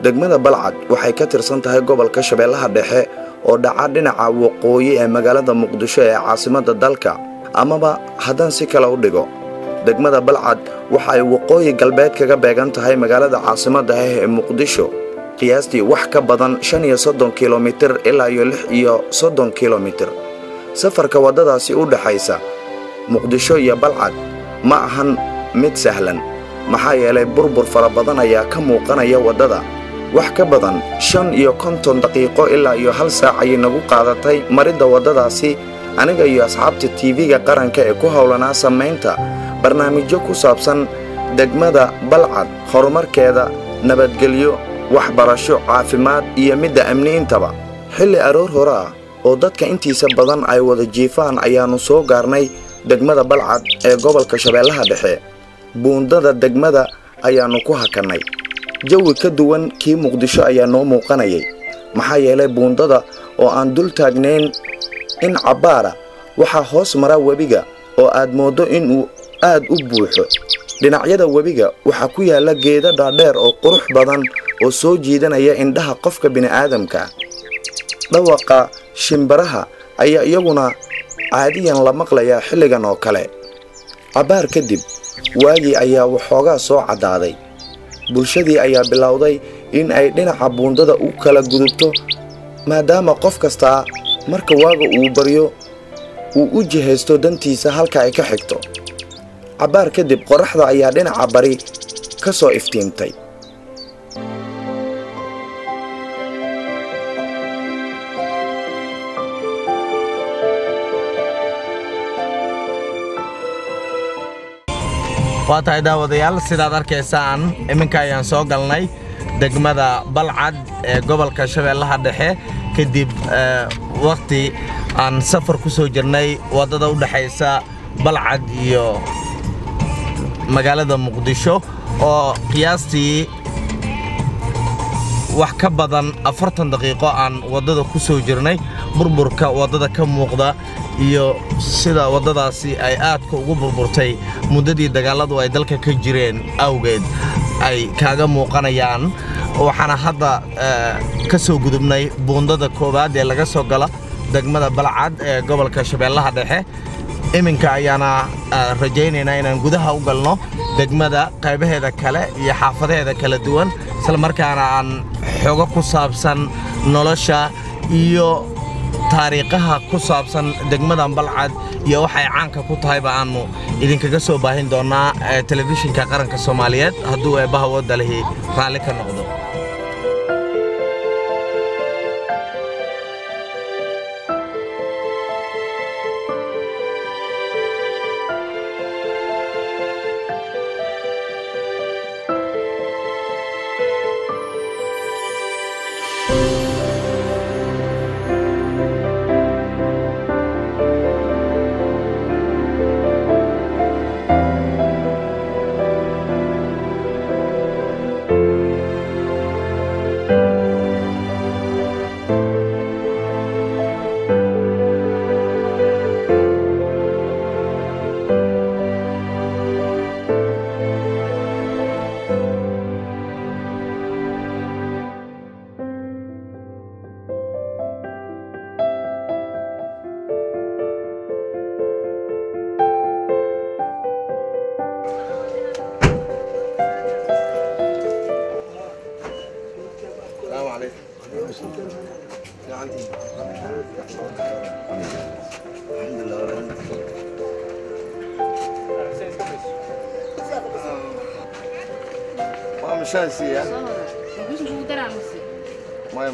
degmada Balcad waxay ka tirsan tahay gobolka Shabeellaha Dhexe oo dhaca dhinaca waqooyi ee magaalada Muqdisho ee caasimadda dalka amaba haddaan si kale u dhigo degmada Balcad waxa ay waqooyi galbeed kaga beegan tahay magaalada caasimadda ee Muqdisho qiyaastii wax ka badan 35 kiiloomitir ilaa 36 kiiloomitir safarka wadadaasi u dhaxaysa Muqdisho iyo Balcad ma ahan mid sahlan maxaa yeelay burbur fara badan ayaa ka muuqanaya wadada wax ka badan 50 daqiiqo ilaa 1 saac ay nagu qaadatay maridda wadadaasi aniga iyo asxaabta TV-ga qaranka ee ku hawlanaa sameynta barnaamijyo ku saabsan degmada Balcad horumarkeeda nabadgelyo waxbarasho caafimaad iyo midda amniintaba xilli aroor hore ah oo dadka intiisa badan ay wada jiifaan ayaanu soo gaarnay degmada Balcad ee gobolka Shabeellaha Dhexe buundada degmada ayaanu ku hakanay jawi ka duwan kii Muqdisho ayaa noo muuqanayay maxaa yeelay buundada oo aan dul taagnayn in cabaara waxa hoos mara webiga oo aad moodo in uu aad u buuxo dhinacyada webiga waxa ku yaala geedo dhaadheer oo qurux badan oo soo jiidanaya indhaha qofka bini'aadamka dhawaqa shimbiraha ayaa iyaguna caadiyan la maqlaya xilligan oo kale cabaar kadib waagii ayaa waxoogaa soo cadaaday bulshadii ayaa bilowday in ay dhinaca buundada u kala gudubto maadaama qof kasta marka waaga uu baryo uu u jihaysto dantiisa halka ay ka xigto cabaar kadib qoraxda ayaa dhinaca bari ka soo iftiimtay waatahay daawadayaal sidaad arkaysaan iminka ayaan soo galnay degmada Balcad ee gobolka Shabeellaha Dhexe kadib waqti aan safar ku soo jirnay wadada u dhaxaysa Balcad iyo magaalada Muqdisho oo qiyaastii wax ka badan 40 daqiiqo aan wadada ku soo jirnay burburka wadada ka muuqda iyo sida wadadaasi ay aadka ugu burburtay muddadii dagaaladu ay dalka ka jireen awgeed ay kaaga muuqanayaan waxaana hadda ka soo gudubnay buundada koobaad ee laga soo gala degmada Balcad ee gobolka Shabeellaha Dhexe iminka ayaana rajaynaynaa inaan gudaha u galno degmada qaybaheeda kale iyo xaafadaheeda kala duwan isla markaana aan xogo ku saabsan nolosha iyo taariikhaha ku saabsan degmada Balcad iyo waxay caanka ku tahay baanu idinkaga soo baahin doonaa telefishinka qaranka Soomaaliyeed hadduu eebaha wada lehi raali ka noqdo شاسية ما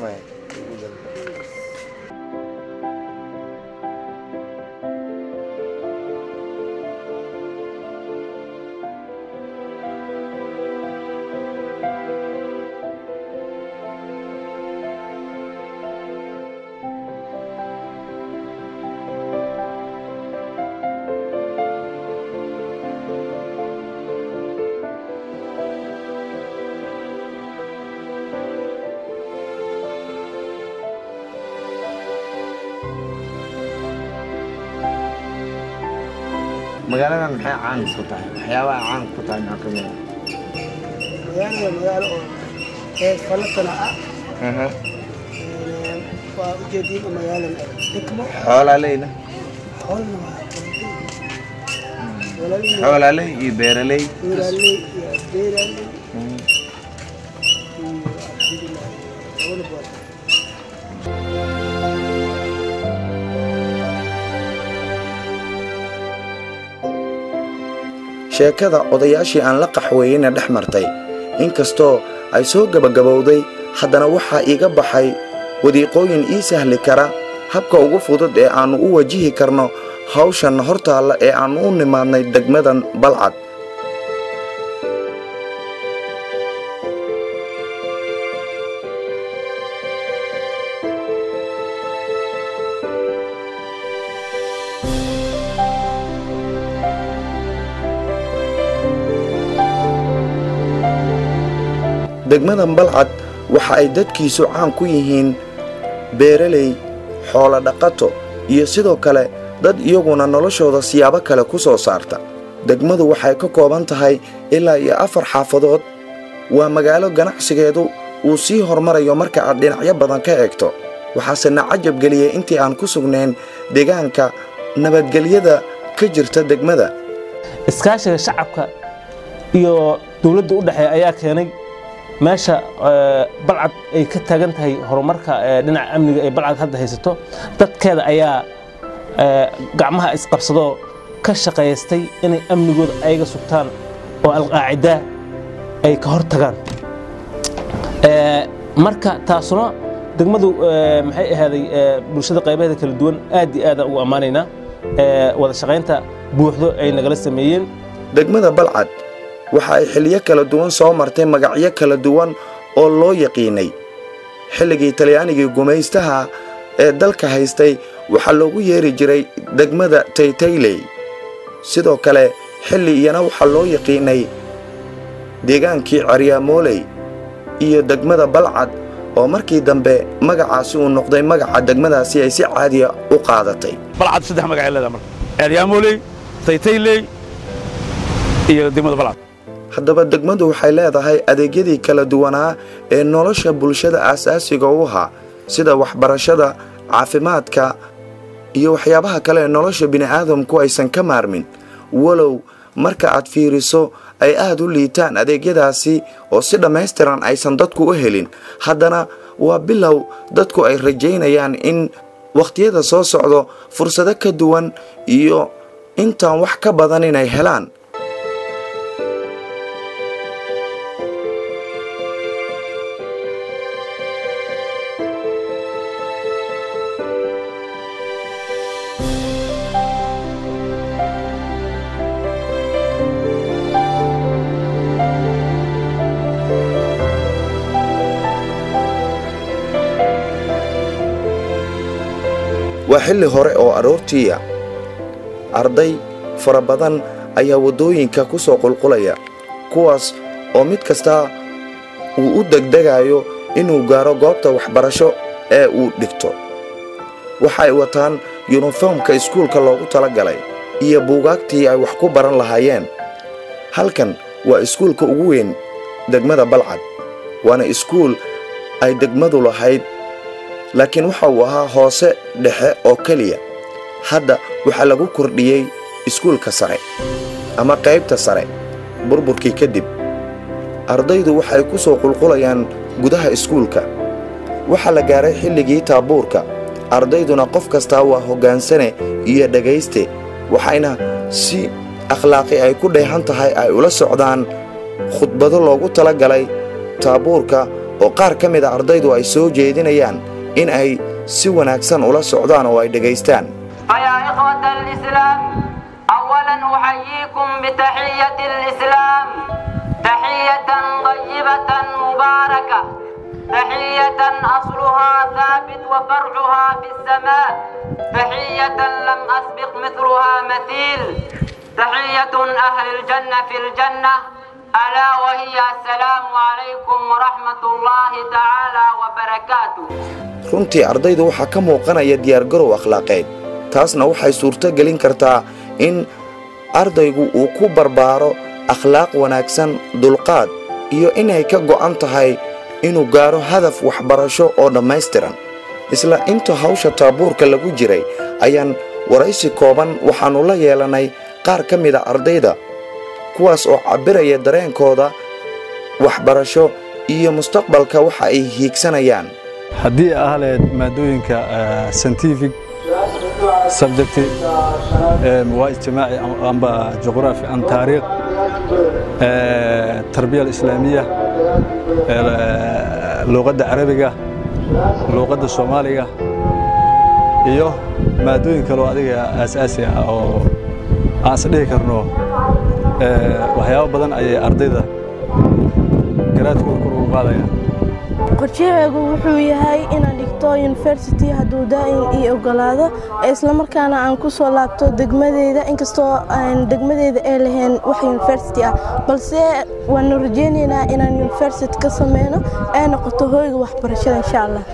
magaalada maxay caan ku tahay waxyaabaha caan ku tahay maxaa kamid ah magaalada فلتنا وجديد مجالا حول علينا حول عليه يبير لي sheekada odayaashii aan la qaxweeyeyna dhex martay inkastoo ay soo gabagabowday haddana waxaa iiga baxay wadiiqooyin ii sahli kara habka ugu fudud ee aannu u wajihi karno hawshan hortaalla ee aannu u nimaadnay degmadan Balcad. degmadan Balcad waxa ay dadkiisu caan ku yihiin beeraley, xoolo dhaqato iyo sidoo kale dad iyaguna noloshooda siyaabo kale ku soo saarta. degmadu waxay ka kooban tahay ilaa 4 xaafadood. waa magaalo ganacsigeedu uu sii hormarayo marka aad dhinacyo badan ka eegto. waxaase na cajab geliyay intii aan ku sugnayn deegaanka nabadgelyada ka jirta degmada. iskaashiga shacabka iyo dawladda u dhaxay ayaa keenay meesha Balcad ay ka taagan tahay horumarka dhinaca amniga ee Balcad hadda haysato. dadkeeda ayaa gacmaha isqabsado ka shaqeystay inay amnigooda ayaga sugtaan oo alqaacida ay ka hortagaan. marka taasuna degmadu maxay ahaaday bulshada qaybaheeda kala duwan aad iyo aad ugu amaanayna wada shaqeynta buuxdo ay nagala sameeyeen. degmada Balcad waxa ay xilliyo kala duwan soo martay magacyo kala duwan oo loo yaqiinay. xilligii Talyaanigii gumaystaha ee dalka haystay waxa loogu yeeri jiray degmada Taytayley. sidoo kale xilliyana waxa loo yaqiinay deegaankii Caryaamoley iyo degmada Balcad oo markii dambe magacaasi uu noqday magaca degmadaasi ay si caadi ah u qaadatay. Balcad saddex magac ay leedahay marka Caryaamoley, Taytayley iyo degmada Balcad. haddaba degmadu waxay leedahay adeegyadii kala duwanaa ee nolosha bulshada aasaasiga u ahaa sida waxbarashada, caafimaadka iyo waxyaabaha kale ee nolosha bini'aadamku aysan ka maarmin. walow marka aad fiiriso ay aad u liitaan adeegyadaasi oo si dhammaystiran aysan dadku u helin, haddana waa bilow dadku ay rajaynayaan in waqtiyada soo socdo fursado ka duwan iyo intaan wax ka badan inay helaan. waa xilli hore oo aroortiya arday fara badan ayaa wadooyinka ku soo qulqulaya, kuwaas oo mid kasta uu u degdegayo inuu gaaro goobta waxbarasho ee uu dhigto. waxay wataan uniformka iskuulka loogu talagalay iyo buugaagtii ay wax ku baran lahaayeen. halkan waa iskuulka ugu weyn degmada Balcad, waana iskuul ay degmadu lahayd, laakiin waxa uu ahaa hoose dhexe oo kaliya. hadda waxa lagu kordhiyay iskuulka sare ama qaybta sare. burburkii kadib ardaydu waxay ku soo qulqulayaan gudaha iskuulka. waxa la gaaray xilligii taabuurka. ardayduna qof kasta waa hogaansane iyo dhagayste, waxayna si akhlaaqi ay ku dheehan tahay ay ula socdaan khudbado loogu talagalay taabuurka oo qaar ka mid ah ardaydu ay soo jeedinayaan in ay si wanaagsan ula socdaan oo ay dhageystaan. فيا إخوة الإسلام أولا أحييكم بتحية الإسلام، تحية طيبة مباركة، تحية أصلها ثابت وفرعها في السماء، تحية لم أسبق مثلها مثيل، تحية أهل الجنة في الجنة، ألا وهي السلام عليكم ورحمة الله تعالى وبركاته. runtii ardaydu waxaa ka muuqanaya diyaargarow akhlaaqeed. taasna waxay suurto gelin kartaa in ardaygu uu ku barbaaro akhlaaq wanaagsan, dulqaad iyo inay ka go'an tahay inuu gaaro hadaf waxbarasho oo dhammaystiran. isla inta hawsha taabuurka lagu jiray ayaan waraysi kooban waxaannu la yeelanay qaar ka mida ardayda kuwaas oo cabbiraya dareenkooda waxbarasho iyo mustaqbalka waxa ay hiigsanayaan. haddii ahleed maadooyinka scientific subject waa ijtimaaci amba juqraafi an taariikh tarbiya islaamiya luqadda carabiga luqadda soomaaliga iyo maadooyin kale oo adiga aasaasi ah oo aan isdhihi karno waxyaabo badan ayay ardayda garaadkooda kor ugu qaadayaan. qorshahaygu wuxuu yahay inaan dhigto university hadduu daa'im ii ogolaado isla markaana aan ku soo laabto degmadeyda inkastoo aan degmadeyda ay lahayn wax university ah balse waan rajaynaynaa inaan university ka sameyno ay noqoto hoyga waxbarashada insha Allah.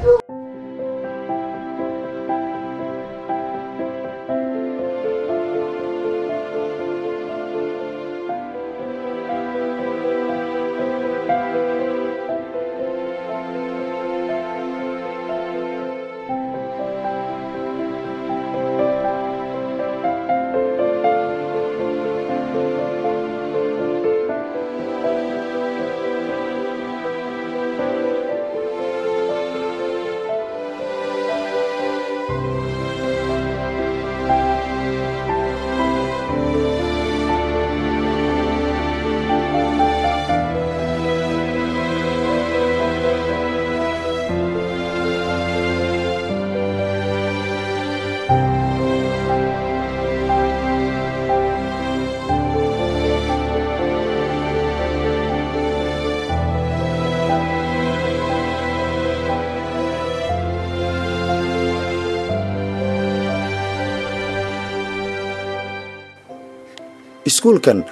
iskuulkan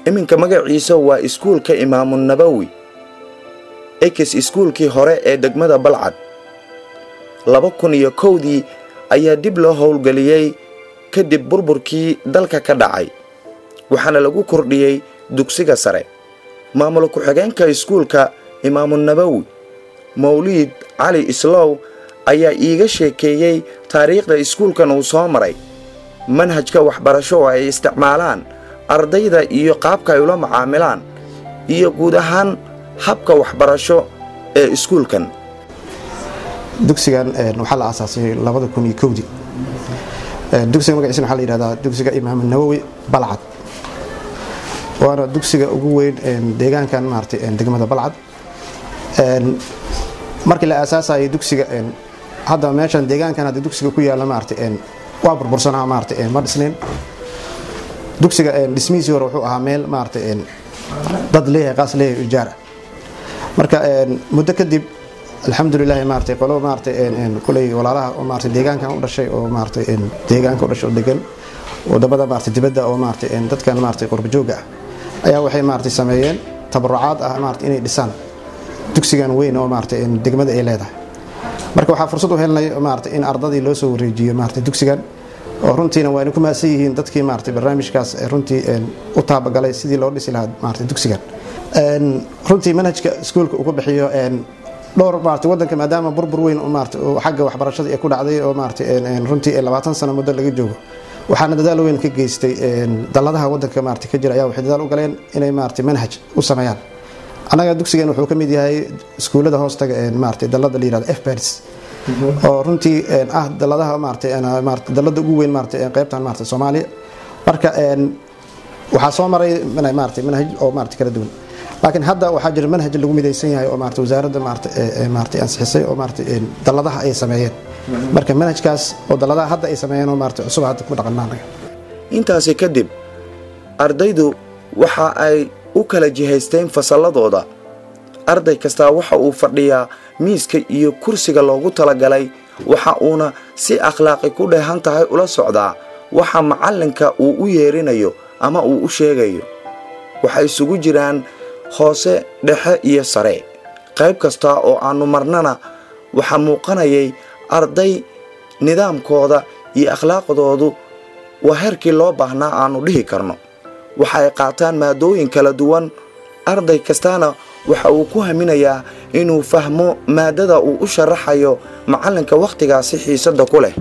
iminka magaciisa waa iskuulka Imaamu Nabawi ex iskuulkii hore ee degmada Balcad 2001 ayaa dib loo howlgeliyay kadib burburkii dalka ka dhacay waxaana lagu kordhiyay dugsiga sare. maamul ku xigeenka iskuulka Imaamu Nabawi Mawlid Ali Islow ayaa iiga sheekeeyay taariikhda iskuulkan uu soo maray manhajka waxbarasho ay isticmaalaan ardayda iyo qaabka ay ula macaamilaan iyo guud ahaan habka waxbarasho ee iskuulkan. dugsigan waxa la aasaasay 2001 dugsiga magaciisa waxa la yiraahdaa dugsiga Imaamu Nawawi Balcad waana dugsiga ugu weyn deegaankan maartay degmada Balcad markii la aasaasay dugsiga hadda meeshan deegaankan hadda dugsiga ku yaala maartay waa burbursanaa maartay ma dhisneen dugsiga dhismihiisii hore wuxuu ahaa meel maartay dad leeyahay qaas leeyahay ijaar marka muddo kadib alxamdulillah maartay qolo maartay kulay walaalaha oo maartay deegaankan u dhashay oo maartay deegaanka u dhashay degan wadamada maartay dibadda oo maartay dadkan maartay qurba jooga ayaa waxay maartay sameeyeen tabarucaad ah maartay inay dhisaan dugsigan weyn oo maartay degmada ay leedahay marka waxa fursad u helnay maartay in ardadii loo soo wareejiyo maartay dugsigan oo runtiina waa ku maasan yihiin dadkii maartay barnaamijkaas runtii u taabagalay sidii loo dhisi lahaa maartay dugsigan runtii manhajka iskuulka uu ku bixiyo dhowr maartay wadanka maadaama burbur weyn oo maartay xagga waxbarashada ay ku dhacday oo maartay runtii 20 sano muddo laga joogo waxaana dadaal weyn ka geystay daladaha wadanka maartay ka jira ayaa waxay dadaal u galeen inay maartay manhaj u sameeyaan anaga dugsigan wuxuu ka mid yahay iskuulada hoostaga maartay dalada la yiraahdo FPARS oo runtii daladaha maartay dalada ugu weyn maartay qaybtan maartay Soomaaliya marka waxa soo maray maartay manhaj oo maartay kala duwan laakiin hadda waxa jira manhaj lagu midaysan yahay oo maartay wasaaradda maartay ansixisay oo maartay daladaha ay sameeyeen marka manhajkaas oo daladaha hadda ay sameeyeen oo maartay cusub hadda ku dhaqanaan intaasi kadib ardaydu waxa ay u kala jihaysteen fasalladooda arday kasta waxa uu fadhiyaa miiska iyo kursiga loogu talagalay waxa uuna si akhlaaqi ku dheehan tahay ula socdaa waxa macallinka uu u yeerinayo ama uu u sheegayo waxa isugu jiraan hoose dhexe iyo sare qayb kasta oo aanu marnana waxa muuqanayay arday nidaamkooda iyo akhlaaqdoodu waa heerkii loo baahnaa aanu dhihi karno waxa ay qaataan maadooyin kala duwan arday kastana waxa uu ku haminayaa inuu fahmo maadada uu u sharaxayo macallinka wakhtigaasi xiisadda ku leh.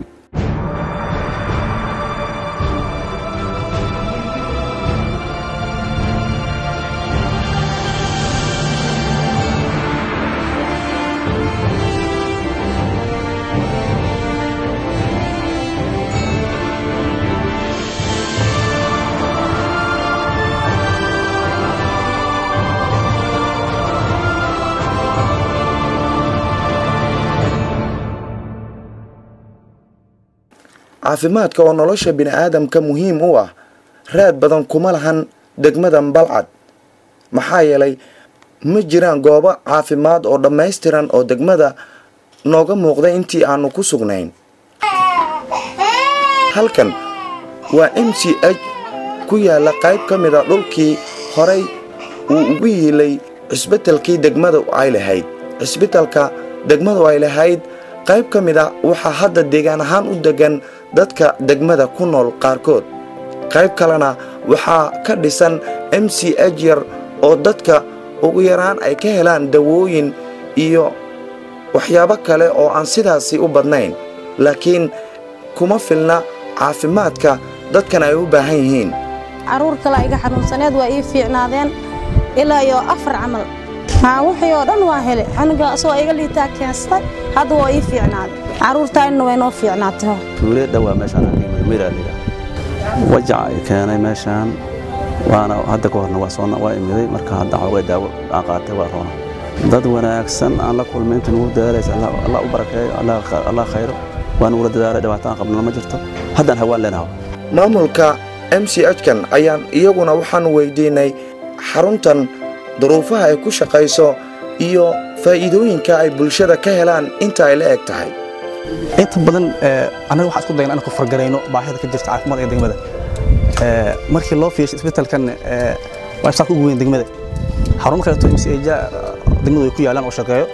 caafimaadka oo nolosha bini'aadamka muhiim u ah raad badan kuma lahan degmadan Balcad maxaa yeelay ma jiraan goobo caafimaad oo dhammaystiran oo degmada nooga muuqday intii aanu ku sugnayn. halkan waa MCH ku yaala qayb ka mid ah dhulkii horay uu ugu yiilay cisbitaalkii degmada ay lahayd. cisbitaalka degmadu ay lahayd qayb ka mid ah waxa hadda deegaan ahaan u degan dadka degmada ku nool qaarkood. qayb kalena waxaa ka dhisan MCH yar oo dadka ugu yaraan ay ka helaan dawooyin iyo waxyaabo kale oo aan sidaasi u badnayn, laakiin kuma filna caafimaadka dadkan ay u baahan yihiin. caruur kale iga xanuunsaneed waa ii fiicnaadeen ilaa iyo 4 camal. wixii oo dhan waa hele aniga soo iga liitaa keensatay hadda waa ii fiicnaaday. caruurtaayna way noo fiicnaatay. tuulada waa meeshaan Miraalida wajac ay keenay meeshaan waana hadda ka horna waa imiday marka hadda xoogay daawo aan qaatay waa roona. dad wanaagsan aan la kulmay inta ugu dadaalaysa Allah u barakeeyo Allah khayro waan ugu dadaalay dhawaataan qabna ma jirto haddaan hawaan leenahay. maamulka MCH kan ayaan iyaguna waxaan weydiinay xaruntan duruufaha ay ku shaqayso iyo faa'iidooyinka ay bulshada ka helaan inta ay la eg tahay. inta badan anaga waxaan isku daynaa inaan ku fargarayno baahida ka jirta caafimaad ee degmada. markii loo fiirshay isbitaalkan waa shaqo ugu weyn degmada. xarumo kale oo MCH degmadu ay ku yaalaan oo shaqeeyo,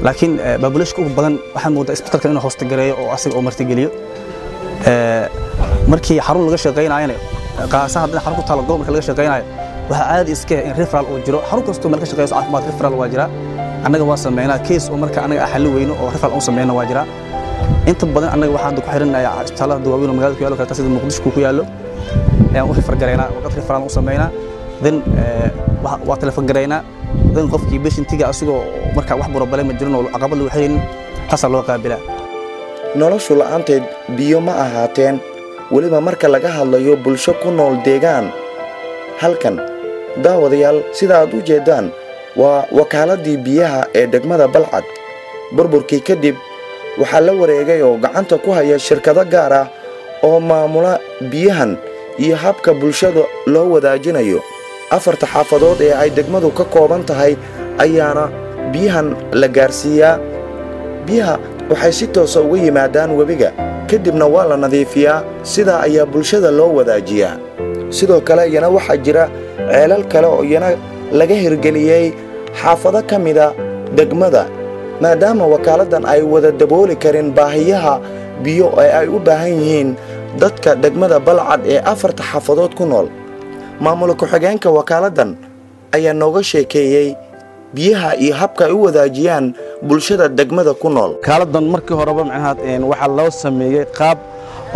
laakiin population ugu badan waxaan moodaa isbitaalkan inuu hoosta gareeyo oo asiga oo martigeliyo. markii xarun laga shaqeynayna qaasa hadda xarun ku taal gobolka laga shaqeynayo waxa caadi iska in referral oo jiro xarun kasto meel ka shaqeeyo caafimaad referral waa jira. annaga waa sameynaa case oo marka anaga xal weyno oo referral oo sameeyna waa jira. inta badan annaga waxaan ku xirinayaa isbitaalada waaweyn oo magaalada ku yaalo kala sida Muqdisho ku yaalo ayaan u fargareynaa oo referral oo sameeyna then waa telefoon gareynaa then qofkii patientiga asagoo marka wax problem ma jirin oo caqabad lagu xirin taas loo qaabilaa. noloshu la'aanteed biyo ma ahaateen waliba marka laga hadlayo bulsho ku nool deegaan. halkan daawadayaal sida aad u jeedaan waa wakaaladii biyaha ee degmada Balcad. burburkii kadib waxaa la wareegay oo gacanta ku haya shirkado gaar ah oo maamula biyahan iyo habka bulshada loo wadaajinayo. 4 xaafadood ee ay degmadu ka kooban tahay ayaana biyahan la gaarsiiyaa. biyaha waxay si toos ah uga yimaadaan webiga kadibna waa la nadiifiyaa. sidaa ayaa bulshada loo wadaajiyaa. sidoo kale iyana waxaa jira ceelal kale oo iyana laga hirgeliyey xaafado ka mida degmada maadaama wakaaladdan ay wada dabooli karin baahiyaha biyo ee ay u baahan yihiin dadka degmada Balcad ee 4 xaafadood ku nool. maamul ku-xigeenka wakaaladdan ayaa nooga sheekeeyey biyaha iyo habka ay u wadaajiyaan bulshada degmada ku nool. wakaaladdan markii horeba macnaha waxa loo sameeyay qaab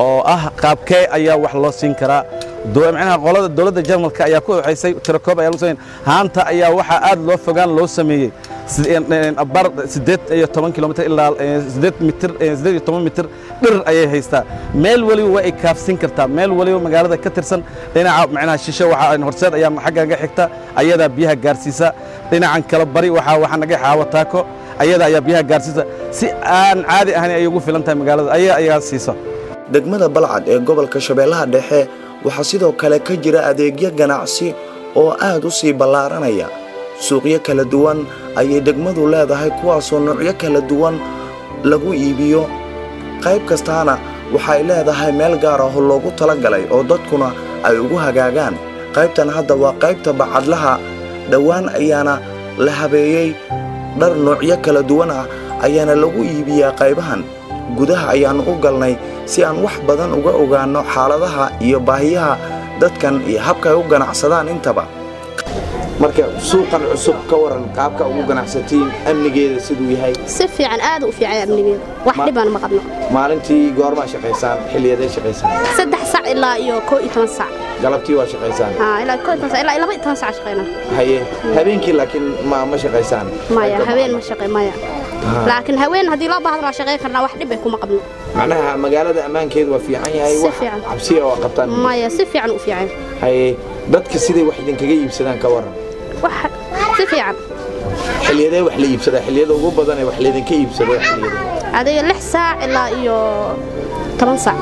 oo ah qaabkee ayaa wax loo siin karaa. macnaha qolada dawladda Jarmalka ayaa ku waxaysay tirakoob ayaa loo sameeyay. haanta ayaa waxa aad loo fogaan loo sameeyay 18 kilomitir ilaa 8 mitir 18 mitir dhir ayay haystaa. meel waliba way kaafsin kartaa. meel waliba magaalada ka tirsan dhinaca macnaha shisho waxa horseed ayaa xagga xigta ayada biyaha gaarsiisa. dhinacan kala bari waxa naga xaawataako ayada ayaa biyaha gaarsiisa si aan caadi ahayn ay ugu filan tahay magaalada ayaa siisa. degmada Balcad ee gobolka Shabeellaha Dhexe waxaa sidoo kale ka jira adeegyo ganacsi oo aad u sii ballaaranaya. suuqyo kala duwan ayay degmadu leedahay kuwaasoo noocyo kala duwan lagu iibiyo. qayb kastaana waxay leedahay meel gaar ah oo loogu talagalay oo dadkuna ay ugu hagaagaan. qaybtan hadda waa qaybta bacadlaha. dhowaan ayaana la habeeyey dhar noocyo kala duwan ah ayaana lagu iibiyaa qaybahan. gudaha ayaanu u galnay si aan wax badan uga ogaano xaaladaha iyo baahiyaha dadkan iyo habka ay u ganacsadaan intaba. marka suuqan cusub ka waran qaabka ugu ganacsatiin amnigeeda siduu yahay si fiican aad u fiican amnigeeda wax dhibaan ma qabno maalintii goorma shaqaysaan xilliyeeday shaqaysaan 3 saac ilaa iyo 12 saac galabtii waa shaqaysaan ilaa 12 saac ilaa 12 saac shaqeynaa haye habeenkii laakiin ma shaqaysaan maya habeen ma shaqeey maya laakiin haween hadii loo baahdo la shaqeyn karna wax dhib ay kuma qabno macnaha magaalada ammaankeedu waa fiican yahay wax cabsiya oo qabtaan maya si fiican u fiican haye dadka sidii wax idin kaga iibsadaan ka waran wax si fiican xilliyeeday wax la iibsadaa xilliyada ugu badan ee wax la idin ka iibsado xilliyada adiga 6 saac ilaa iyo 10 saac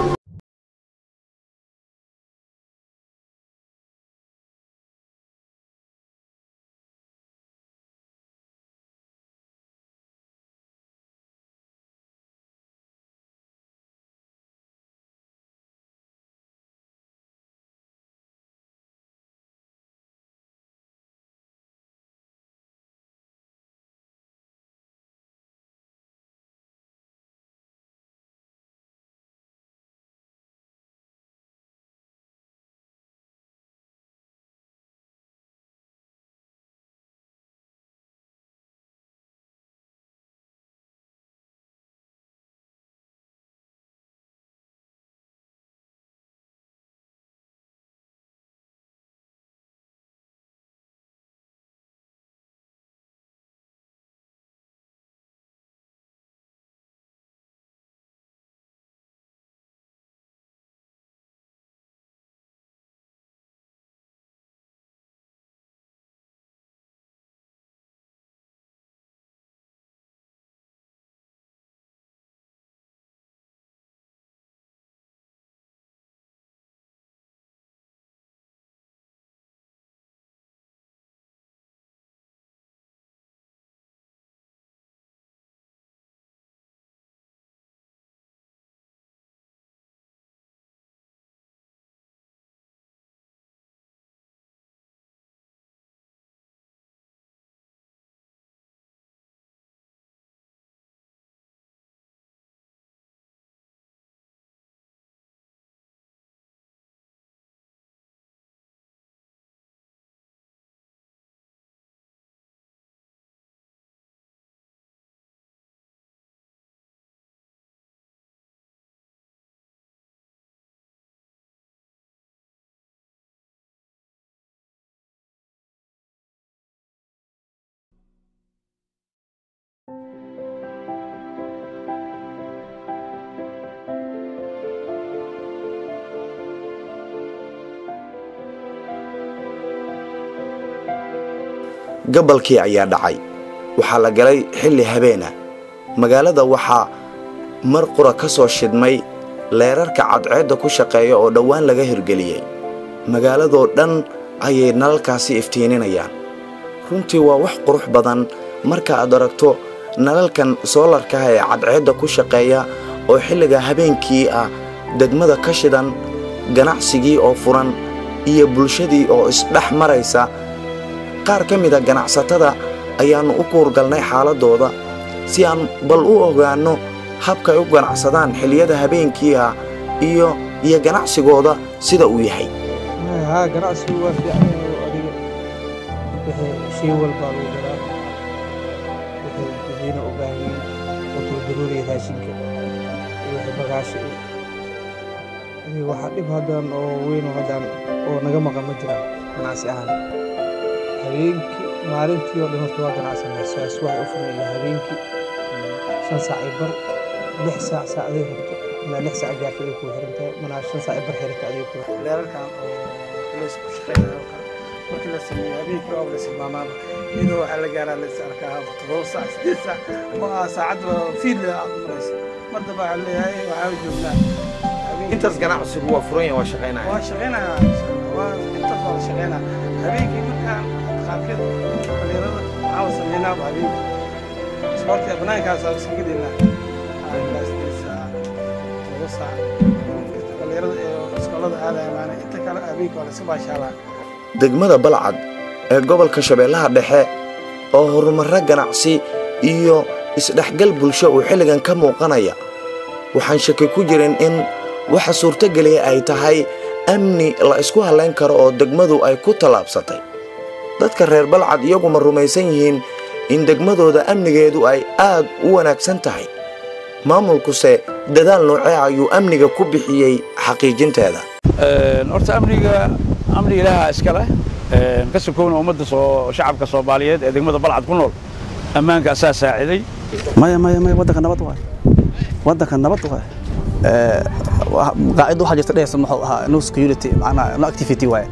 gabalkii ayaa dhacay waxaa la galay xilli habeena magaalada waxaa mar qura ka soo shidmay leerarka cadceedda ku shaqeeya oo dhowaan laga hirgeliyey magaaladoo dhan ayay nalalkaasi iftiininayaan runtii waa wax qurux badan marka aad aragto nalalkan soolarka ee cadceedda ku shaqeeya oo xilliga habeenkii ah degmada ka shidan ganacsigii oo furan iyo bulshadii oo isdhex maraysa qaar ka mid a ganacsatada ayaannu u kuurgalnay xaaladooda si aan bal u ogaanno habka ay u ganacsadaan xilliyada habeenkii ah iyo ganacsigooda sida uu yahay ganacsigu waa fiican adiga shay walbaa lagu garaa waxay dadweyne u baahan yihiin wuxuu daruuriya raashinka iyo wixii bagaasha adiga waxaa dhib haddaan oo weyn haddaan oo naga maqan ma jiraan ganacsi ahaan habeenkii maalintii oo dhan horta waa ganacsanaa saas waxay u furan ilaa habeenkii 5 saac iyo bar 6 saac saacadii rabto ilaa 6 saac gaartay ay ku xiran tahay manaa 5 saac iyo bar xirtay ayay ku leerarkan oo la isku shaqeeyo markii la sameeyo habeenkii oo la silmaamaaba iyadoo waxaa la gaaraa la is arkaa 7 saac 8 saac ma saacad fiil aad maraysa mar daba waxaa leeyahay waxaa joognaa intaas ganacsigu waa furan yahay waa shaqeynaya waa intaas waa shaqeynaa habeenkii markaan qaabkeed dhalinyarada waxaa sameynaa habeenkii isboortiga banaankaas aan iskaga dhignaa degmada balcad ee gobolka shabeellaha dhexe oo horumarro ganacsi iyo isdhexgal bulsho uu xilligan ka muuqanaya waxaan shaki ku jirin in waxa suurtogeliya ay tahay amni la isku halayn karo oo degmadu ay ku tallaabsatay dadka reer balcad iyagu ma rumaysan yihiin in degmadooda amnigeedu ay aad u wanaagsan tahay maamulkuse dadaal noocee ayuu amniga ku bixiyey xaqiijinteeda horta amniga ilaaha iska leh ka sokoowna ummadda shacabka Soomaaliyeed ee degmada balcad ku nool ammaanka asaa saaciday maya waddanka nabad waay قاعد واحد يستدعي سمحوا نو سكيورتي معنا نو اكتيفيتي واي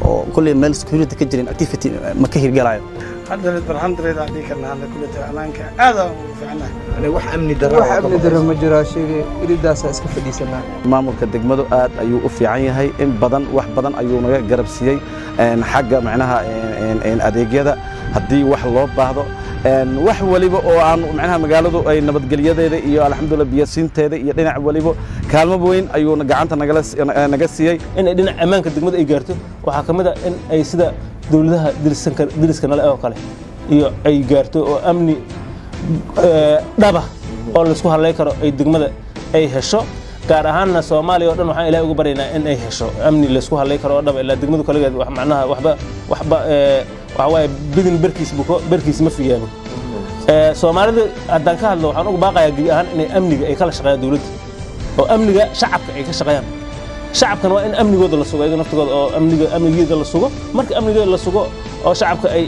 وكل ميل سكيورتي كجرين اكتيفيتي ما كهير قرايو هذا الحمد لله هذيك هذا كله امانك هذا فعلا يعني wax amni daro ma jira shay iridaas iska fadhiisana maamulka degmadu aad ayuu u fiican yahay in badan wax badan ayuu naga garab siiyay xagga macnaha adeegyada hadii wax loo baahdo wax waliba oo aan macnaha magaaladu ay nabadgelyadeeda iyo alxamdulillah biyasiinteeda iyo dhinac waliba kaalmo weyn ayuu gacanta naga siiyay in ay dhinac amaanka degmada ay gaarto waxa kamid ah in ay sida dawladaha diriska nala oo kale iyo ay gaarto oo amni dhaba oo la isku halay karo ay degmada ay hesho gaar ahaanna Soomaaliya oo dhan waxaan ilaahay ugu baryaynaa in ay hesho amni la isku halay karo oo dhaba ilaa degmadu kaligeed wax macnaha waxba waxa way bidin barkiis ma fiyaano Soomaalida haddaan ka hadlo waxaan ugu baaqayaa gabi ahaan in amniga ay kala shaqeeyaan dawladda oo amniga shacabka ay ka shaqeeyaan shacabkan waa in amnigooda la sugo iyaga naftooda oo amnigeeda la sugo marka amnigeeda la sugo oo shacabka ay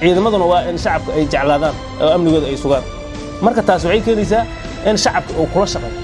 ciidamaduna waa in shacabka ay jeclaadaan oo amnigooda ay sugaan marka taas waxay keenaysaa in shacabka uu kula shaqeeyo